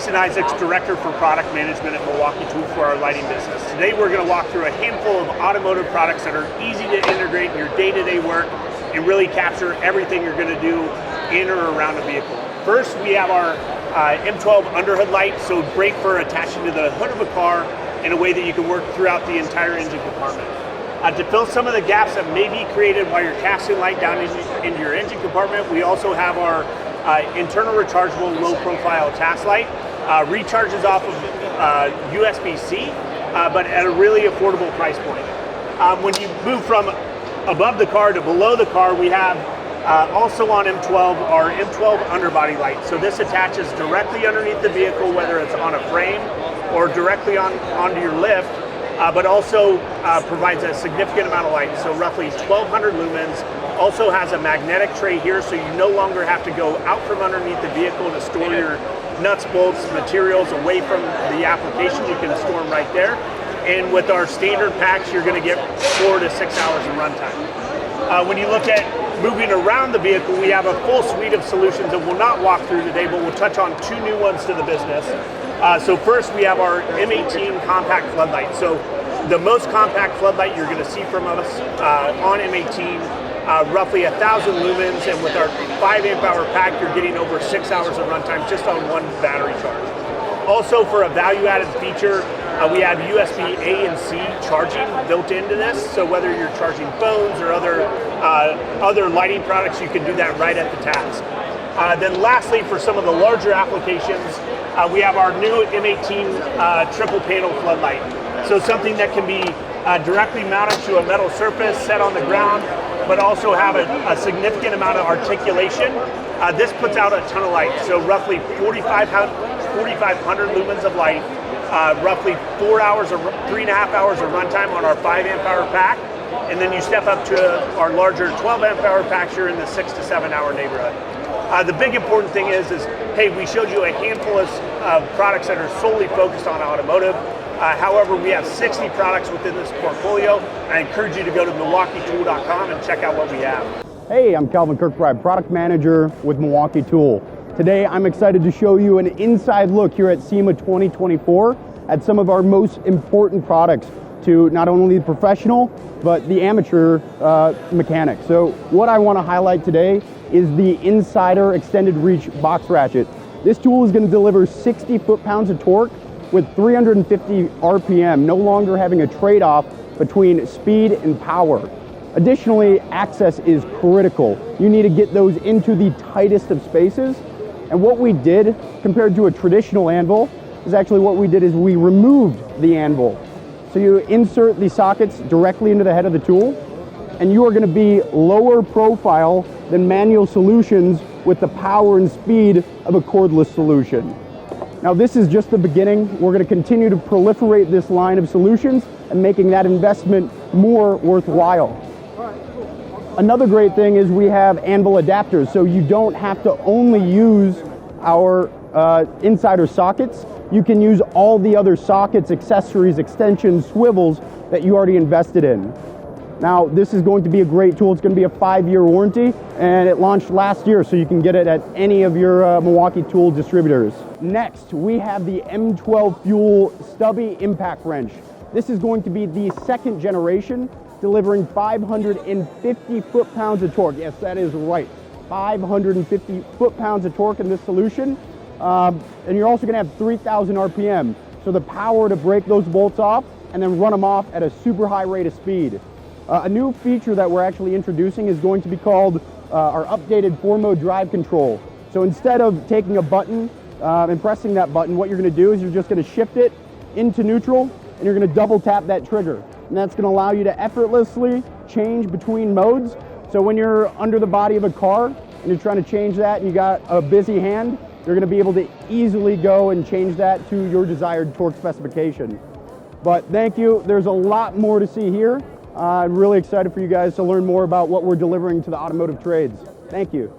Jason Isaacs, Director for Product Management at Milwaukee Tool for our lighting business. Today we're going to walk through a handful of automotive products that are easy to integrate in your day-to-day work and really capture everything you're going to do in or around a vehicle. First, we have our M12 underhood light, so great for attaching to the hood of a car in a way that you can work throughout the entire engine compartment. To fill some of the gaps that may be created while you're casting light down into your engine compartment, we also have our internal rechargeable low-profile task light. Recharges off of USB-C, but at a really affordable price point. When you move from above the car to below the car, we have also on M12 our M12 underbody light. So this attaches directly underneath the vehicle, whether it's on a frame or directly onto your lift, but also provides a significant amount of light. So roughly 1,200 lumens. Also has a magnetic tray here, so you no longer have to go out from underneath the vehicle to store your nuts, bolts, materials away from the application. You can store them right there. And with our standard packs, you're going to get 4 to 6 hours of runtime. When you look at moving around the vehicle, we have a full suite of solutions that we'll not walk through today, but we'll touch on 2 new ones to the business. So first, we have our M18 compact floodlight. So the most compact floodlight you're going to see from us on M18. Roughly 1,000 lumens, and with our 5 amp hour pack, you're getting over 6 hours of runtime just on one battery charge. Also, for a value-added feature, we have USB A and C charging built into this. So whether you're charging phones or other lighting products, you can do that right at the task. Then lastly, for some of the larger applications, we have our new M18 triple panel floodlight. So something that can be directly mounted to a metal surface, set on the ground, but also have a significant amount of articulation. This puts out a ton of light, so roughly 4,500 lumens of light, roughly 3.5 hours of runtime on our 5 amp hour pack, and then you step up to our larger 12 amp hour packs, you're in the 6 to 7 hour neighborhood. The big important thing is hey, we showed you a handful of products that are solely focused on automotive. However, we have 60 products within this portfolio. I encourage you to go to MilwaukeeTool.com and check out what we have. Hey, I'm Calvin Kirkbride, Product Manager with Milwaukee Tool. Today, I'm excited to show you an inside look here at SEMA 2024 at some of our most important products to not only the professional, but the amateur mechanic. So what I want to highlight today is the Insider Extended Reach Box Ratchet. This tool is going to deliver 60 foot-pounds of torque with 350 RPM, no longer having a trade-off between speed and power. Additionally, access is critical. You need to get those into the tightest of spaces. And what we did, compared to a traditional anvil, is actually what we did is we removed the anvil. So you insert the sockets directly into the head of the tool, and you are going to be lower profile than manual solutions with the power and speed of a cordless solution. Now this is just the beginning. We're going to continue to proliferate this line of solutions and making that investment more worthwhile. Another great thing is we have anvil adapters, so you don't have to only use our Insider sockets. You can use all the other sockets, accessories, extensions, swivels that you already invested in. Now this is going to be a great tool. It's going to be a 5-year warranty, and it launched last year, so you can get it at any of your Milwaukee Tool distributors. Next, we have the M12 Fuel Stubby Impact Wrench. This is going to be the 2nd generation, delivering 550 foot-pounds of torque. Yes, that is right. 550 foot-pounds of torque in this solution. And you're also going to have 3,000 RPM. So the power to break those bolts off and then run them off at a super high rate of speed. A new feature that we're actually introducing is going to be called our updated 4-mode drive control. So instead of taking a button and pressing that button, what you're going to do is you're just going to shift it into neutral, and you're going to double tap that trigger. And that's going to allow you to effortlessly change between modes. So when you're under the body of a car and you're trying to change that and you got a busy hand, you're going to be able to easily go and change that to your desired torque specification. But thank you. There's a lot more to see here. I'm really excited for you guys to learn more about what we're delivering to the automotive trades. Thank you.